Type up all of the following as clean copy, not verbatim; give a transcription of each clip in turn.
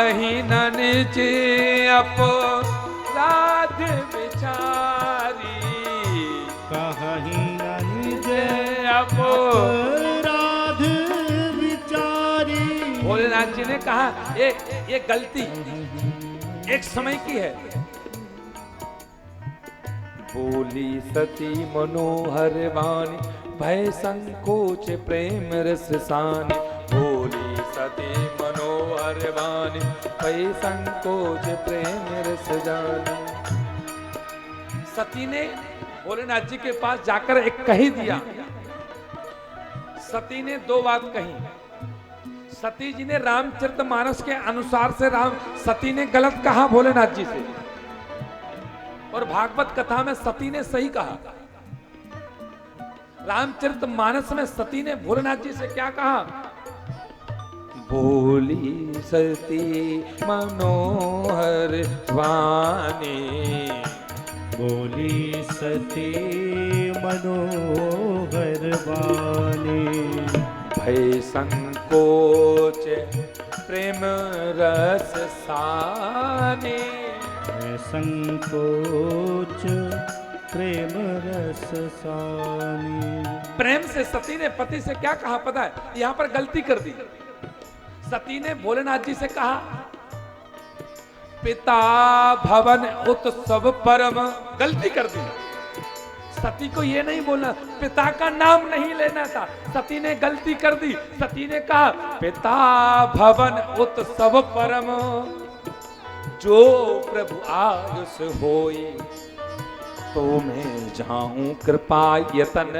ही न निज अपराध विचारी, कहीं न निज अपराध विचारी। भोलेनाथ जी ने कहा ये गलती एक समय की है। बोली सती मनोहर वाणी, भय संकोच प्रेम रस सानी। बोली सती मनोहर वाणी, भय संकोच प्रेम रस जानी। सती ने भोलेनाथ जी के पास जाकर एक कही दिया। सती ने दो बात कही। सती जी ने रामचरितमानस के अनुसार से सती ने गलत कहा भोलेनाथ जी से, और भागवत कथा में सती ने सही कहा। रामचरितमानस में सती ने भोलेनाथ जी से क्या कहा? बोली सती मनोहर वाणी, बोली सती मनोहर वाणी। भय संकोच प्रेम रस सानी। संकोच प्रेम रस सानी। प्रेम से सती ने पति से क्या कहा पता है? यहां पर गलती कर दी। सती ने भोलेनाथ जी से कहा पिता भवन उत्सव परम, गलती कर दी। सती को यह नहीं बोलना, पिता का नाम नहीं लेना था। सती ने गलती कर दी। सती ने कहा पिता भवन उत्सव परम, जो प्रभु आयुष होई, तो मैं जाऊं कृपा यतन,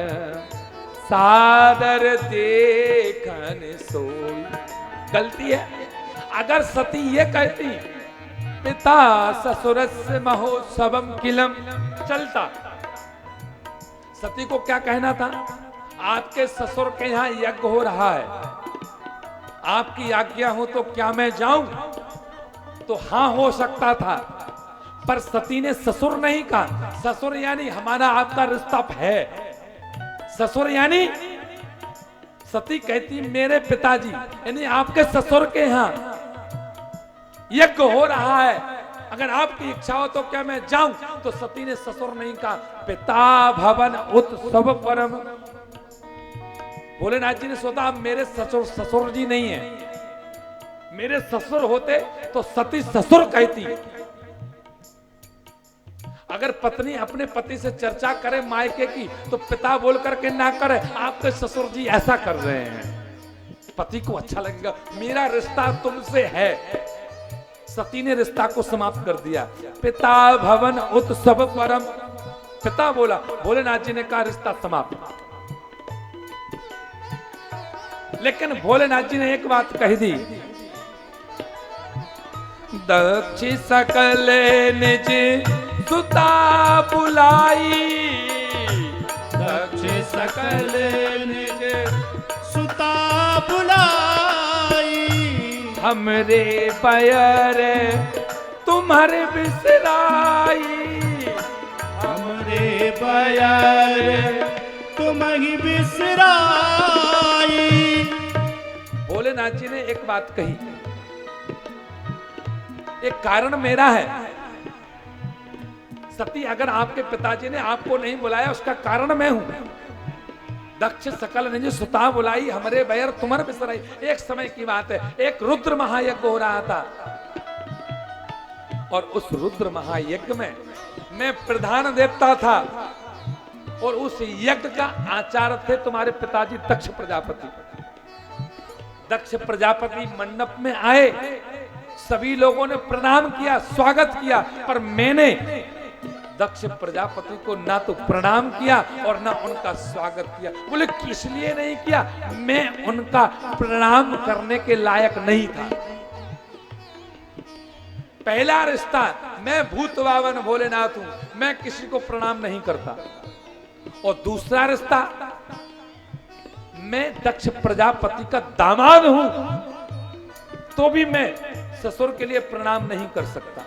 सादर देखन सोई। गलती है। अगर सती ये कहती पिता ससुरस्य महोत्सवम किलम, चलता। सती को क्या कहना था? आपके ससुर के यहां यज्ञ हो रहा है, आपकी आज्ञा हो तो क्या मैं जाऊं? तो हां हो सकता था, पर सती ने ससुर नहीं कहा। ससुर यानी हमारा आपका रिश्ता है। ससुर यानी सती कहती मेरे पिताजी यानी आपके ससुर के यहां यज्ञ हो रहा है, अगर आपकी इच्छा हो तो क्या मैं जाऊं? तो सती ने ससुर नहीं कहा, पिता भवन उत्सव परम। भोलेनाथ जी ने सोचा मेरे ससुर जी नहीं है, मेरे ससुर होते तो सती ससुर कहती। अगर पत्नी अपने पति से चर्चा करे मायके की, तो पिता बोल करके ना करे आपके ससुर जी ऐसा कर रहे हैं। पति को अच्छा लगेगा, मेरा रिश्ता तुमसे है। सती ने रिश्ता को समाप्त कर दिया। पिता भवन उत्सव परम, पिता बोला, भोलेनाथ जी ने कहा रिश्ता समाप्त। लेकिन भोलेनाथ जी ने एक बात कही दी, दक्ष सकल निज सुता बुलाई, दक्ष सकल निज सुता बुलाई। हमरे पैर तुम्हारे बिसराई, हमरे पैर तुम्हि बिसराई। भोलेनाथ जी ने एक बात कही, एक कारण मेरा है। सती अगर आपके पिताजी ने आपको नहीं बुलाया उसका कारण मैं हूं। दक्ष सकल निज सुता बुलाई, हमरे बैर तुमर बिसराई। एक समय की बात है, एक रुद्र महायज्ञ हो रहा था, और उस रुद्र महायज्ञ में मैं प्रधान देवता था, और उस यज्ञ का आचार्य थे तुम्हारे पिताजी दक्ष प्रजापति। दक्ष प्रजापति मंडप में आए, सभी लोगों ने प्रणाम किया, स्वागत किया, पर मैंने दक्ष प्रजापति को ना तो प्रणाम किया और ना उनका स्वागत किया। बोले किस लिए नहीं किया? मैं उनका प्रणाम करने के लायक नहीं था। पहला रिश्ता, मैं भूत बावन भोलेनाथ हूं, मैं किसी को प्रणाम नहीं करता। और दूसरा रिश्ता, मैं दक्ष प्रजापति का दामाद हूं, तो भी मैं ससुर के लिए प्रणाम नहीं कर सकता।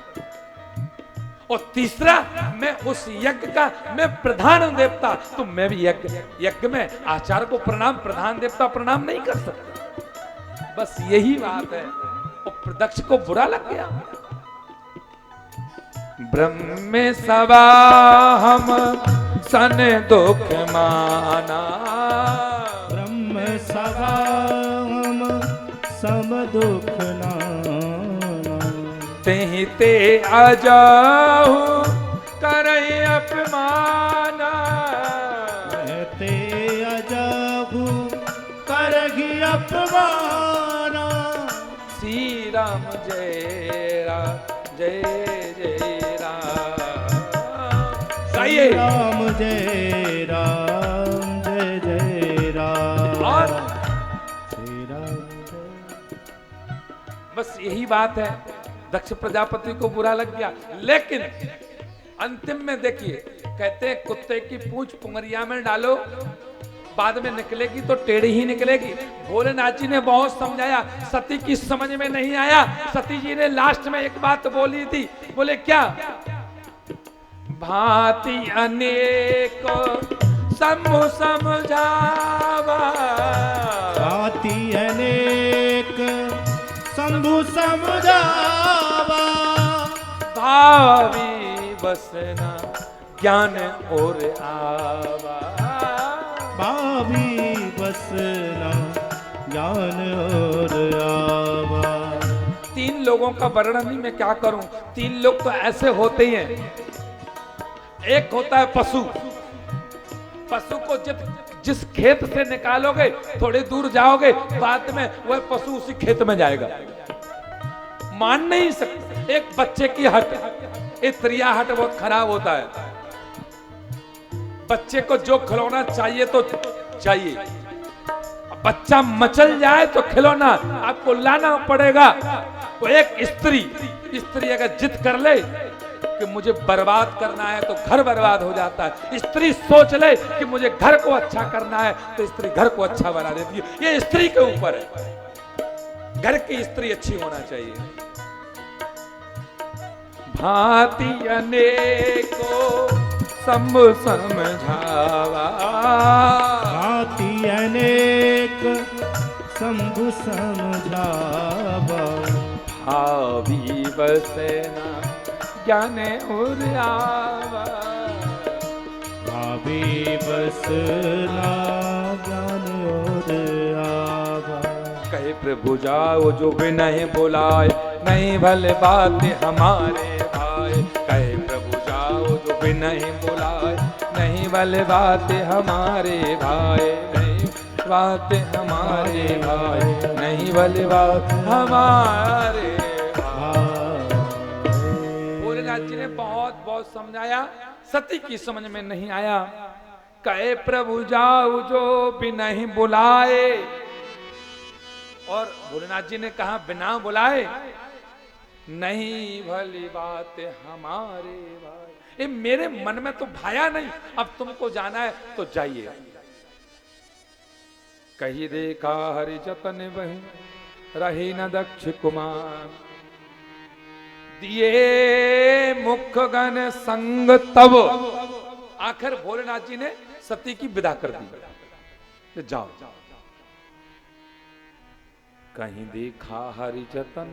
और तीसरा, मैं उस यज्ञ का मैं प्रधान देवता, तो मैं भी यज्ञ में आचार्य को प्रणाम, प्रधान देवता प्रणाम नहीं कर सकता। बस यही बात है। और दक्ष को बुरा लग गया। ब्रह्म सवा हम सन दुख माना, ब्रह्म सभा हम सम दुख नाना, तेहि ते आजाहु करई अपमाना, ते अजाहु करहि अपमाना। श्री राम जय राम जय जय राम। गाइए राम जय राम जय जय राम। और श्री राम जय। बस यही बात है, दक्ष प्रजापति को बुरा लग गया। लेकिन अंतिम में देखिए, कहते हैं कुत्ते की पूंछ पुंगरिया में डालो, बाद में निकलेगी तो टेढ़ी ही निकलेगी। भोलेनाथ जी ने बहुत समझाया, सती की समझ में नहीं आया। सती जी ने लास्ट में एक बात बोली थी, बोले क्या? भांति अनेक समु समझावा, भांति अनेक शंभु समझावा, भावी बसना ज्ञान और आवा, भावी बसना ज्ञान और आवा। तीन लोगों का वर्णन ही मैं क्या करूं। तीन लोग तो ऐसे होते ही हैं। एक होता है पशु। पशु को जिस खेत से निकालोगे, थोड़ी दूर जाओगे, बाद में वह पशु उसी खेत में जाएगा, मान नहीं सकते। एक बच्चे की हट, एक त्रिया हट बहुत खराब होता है। बच्चे को जो खिलौना चाहिए तो चाहिए, बच्चा मचल जाए तो खिलौना आपको लाना पड़ेगा। तो एक स्त्री अगर जिद कर ले कि मुझे बर्बाद करना है तो घर बर्बाद हो जाता है। स्त्री सोच ले कि मुझे घर को अच्छा करना है तो स्त्री घर को अच्छा बना देती है। ये स्त्री के ऊपर है। घर की स्त्री अच्छी होना चाहिए। भांति अनेको सम समझावा, भांति अनेक शंभु समझावा, भावी बसना ज्ञान और आवा, भावी बसना ज्ञान और आवा। कहे प्रभु जाओ जो भी नहीं बुलाए, नहीं भले बात हमारे भाई। कहे प्रभु जाओ जो भी नहीं बुलाए, नहीं भले बात हमारे भाई। नहीं बात हमारे भाई, नहीं भले बात हमारे भाई। भोलेनाथ जी ने बहुत बहुत समझाया, सती की समझ में नहीं आया। कहे प्रभु जाओ जो भी नहीं बुलाए, और भोलेनाथ जी ने कहा बिना बुलाए, नहीं भली बात हमारे भाई। ये मेरे मन में तो भाया नहीं, अब तुमको जाना है तो जाइए। कही देखा हरि जतन वही रही न दक्ष कुमार, दिए मुख गण संग तब। आखिर भोलेनाथ जी ने सती की विदा कर दी, जाओ। कहीं देखा हरि जतन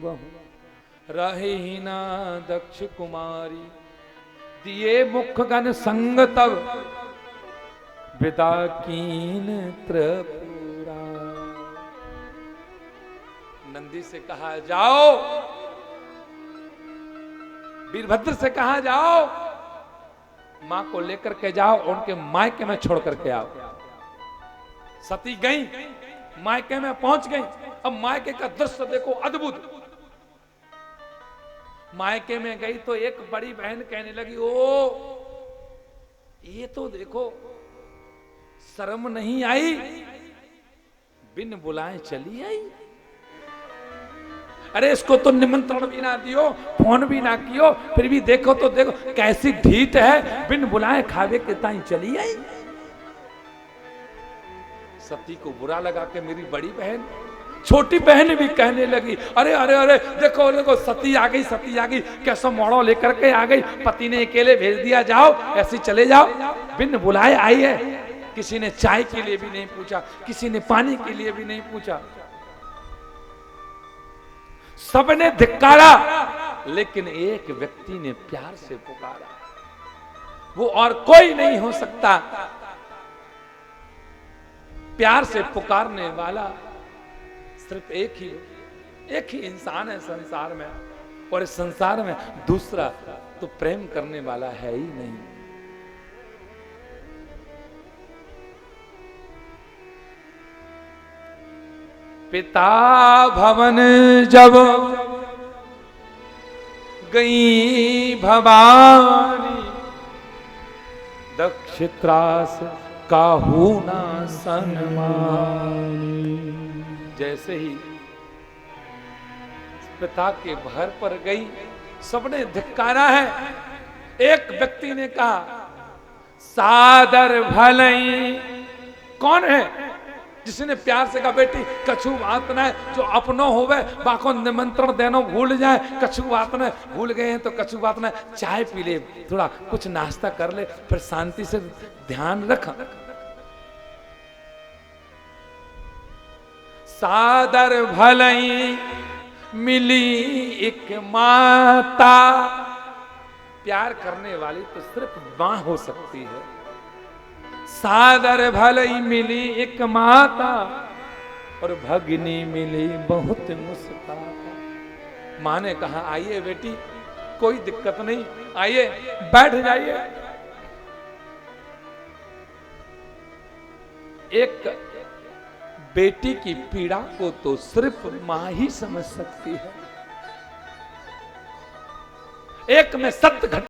बहु रही ना दक्ष कुमारी, दिए मुख गण संग तब विदा कीन त्रिपुरा। नंदी से कहा जाओ, वीरभद्र से कहा जाओ, मां को लेकर के जाओ, उनके मायके में छोड़ करके आओ। सती गई, मायके में पहुंच गई। अब मायके का दृश्य देखो अद्भुत। मायके में गई तो एक बड़ी बहन कहने लगी, ओ ये तो देखो शर्म नहीं आई, बिन बुलाए चली आई। अरे इसको तो निमंत्रण भी ना दियो, फोन भी ना कियो, फिर भी देखो तो देखो कैसी ढीठ है, बिन बुलाए खावे के ताई चली आई। सती को बुरा लगा कि मेरी बड़ी बहन, छोटी बहन भी कहने लगी, अरे अरे अरे देखो देखो सती आ गई, सती आ गई, कैसा मोड़ो लेकर के आ गई, पति ने अकेले भेज दिया, जाओ ऐसे चले जाओ, बिन बुलाए आई है। किसी ने चाय के लिए भी नहीं पूछा, किसी ने पानी के लिए भी नहीं पूछा। सबने धिक्कारा, लेकिन एक व्यक्ति ने प्यार से पुकारा। वो और कोई नहीं हो सकता। प्यार से पुकारने वाला सिर्फ एक ही इंसान है संसार में, और इस संसार में दूसरा तो प्रेम करने वाला है ही नहीं। पिता भवन जब गई भवानी, दक्ष त्रास काहू ना सन्मानी। जैसे ही पिता के घर पर गई, सबने धिक्कारा है। एक व्यक्ति ने कहा, सादर भलई। कौन है जिसने प्यार से कहा, बेटी कछु बात ना है, जो अपनो होवे बाको निमंत्रण देनो भूल जाए, कछु बात ना, भूल गए हैं तो कछु बात ना, चाय पी ले, थोड़ा कुछ नाश्ता कर ले, फिर शांति से ध्यान रख। सादर भलई मिली एक माता। प्यार करने वाली तो सिर्फ मां हो सकती है। सादर भलई मिली एक माता, और भगिनी मिली बहुत मुस्काता। मां ने कहा, आइए बेटी, कोई दिक्कत नहीं, आइए बैठ जाइए। एक बेटी की पीड़ा को तो सिर्फ मां ही समझ सकती है। एक में सत्य घटना